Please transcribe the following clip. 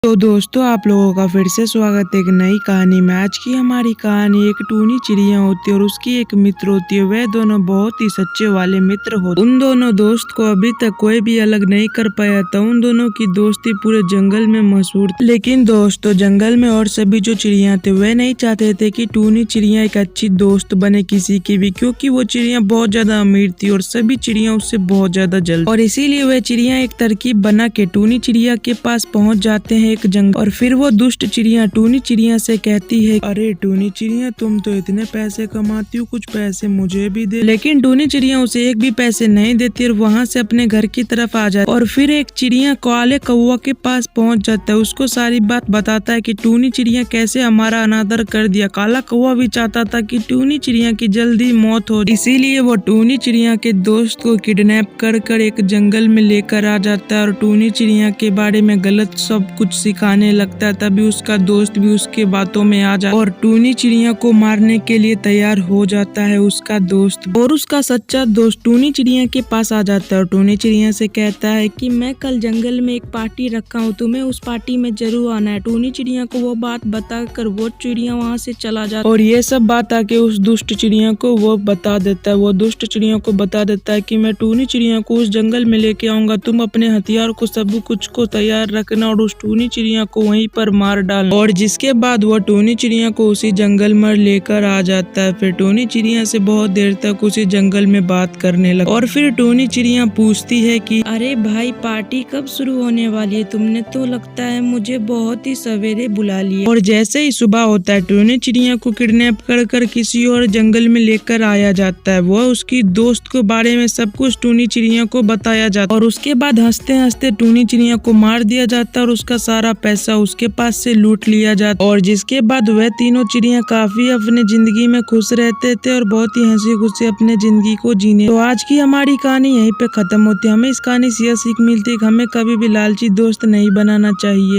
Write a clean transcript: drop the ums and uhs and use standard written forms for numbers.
तो दोस्तों आप लोगों का फिर से स्वागत है एक नई कहानी में। आज की हमारी कहानी एक टूनी चिड़िया होती है और उसकी एक मित्र होती है। वे दोनों बहुत ही सच्चे वाले मित्र होते। उन दोनों दोस्त को अभी तक कोई भी अलग नहीं कर पाया था। उन दोनों की दोस्ती पूरे जंगल में मशहूर थी। लेकिन दोस्तों जंगल में और सभी जो चिड़िया थे वे नहीं चाहते थे कि टूनी चिड़िया एक अच्छी दोस्त बने किसी की भी, क्योंकि वो चिड़िया बहुत ज्यादा अमीर थी और सभी चिड़िया उससे बहुत ज्यादा जलती। और इसीलिए वह चिड़िया एक तरकीब बना के टूनी चिड़िया के पास पहुँच जाते हैं एक जंगल। और फिर वो दुष्ट चिड़िया टूनी चिड़िया से कहती है, अरे टूनी चिड़िया तुम तो इतने पैसे कमाती हो, कुछ पैसे मुझे भी दे। लेकिन टूनी चिड़िया उसे एक भी पैसे नहीं देती और वहाँ से अपने घर की तरफ आ जाती। और फिर एक चिड़िया काले कौवा के पास पहुँच जाता है, उसको सारी बात बताता है कि टूनी चिड़िया कैसे हमारा अनादर कर दिया। काला कौवा भी चाहता था कि टूनी चिड़िया की जल्दी मौत हो, इसीलिए वो टूनी चिड़िया के दोस्त को किडनैप कर एक जंगल में लेकर आ जाता है और टूनी चिड़िया के बारे में गलत सब कुछ सिखाने लगता है। तभी उसका दोस्त भी उसके बातों में आ जाता और टूनी चिड़िया को मारने के लिए तैयार हो जाता है उसका दोस्त। और उसका सच्चा दोस्त टूनी चिड़िया के पास आ जाता है और टूनी चिड़िया से कहता है कि मैं कल जंगल में एक पार्टी रखा हूँ, तुम्हें उस पार्टी में जरूर आना है। टूनी चिड़िया को वो बात बताकर वो चिड़िया वहाँ से चला जाता है और ये सब बात आके उस दुष्ट चिड़िया को वो बता देता है। वो दुष्ट चिड़िया को बता देता है कि मैं टूनी चिड़िया को उस जंगल में लेके आऊंगा, तुम अपने हथियार को सब कुछ को तैयार रखना और उस टूनी चिड़िया को वहीं पर मार डालना। और जिसके बाद वो टूनी चिड़िया को उसी जंगल में लेकर आ जाता है। फिर टूनी चिड़िया से बहुत देर तक उसी जंगल में बात करने लगा। और फिर टूनी चिड़िया पूछती है कि अरे भाई पार्टी कब शुरू होने वाली है, तुमने तो लगता है मुझे बहुत ही सवेरे बुला लिया। और जैसे ही सुबह होता है टूनी चिड़िया को किडनैप कर किसी और जंगल में लेकर आया जाता है। वो उसकी दोस्त के बारे में सब कुछ टूनी चिड़िया को बताया जाता है और उसके बाद हंसते हंसते टूनी चिड़िया को मार दिया जाता है और उसका सारा पैसा उसके पास से लूट लिया जाता। और जिसके बाद वह तीनों चिड़िया काफी अपने जिंदगी में खुश रहते थे और बहुत ही हंसी खुशी अपने जिंदगी को जीने। तो आज की हमारी कहानी यहीं पे खत्म होती है। हमें इस कहानी से यह सीख मिलती है कि हमें कभी भी लालची दोस्त नहीं बनाना चाहिए।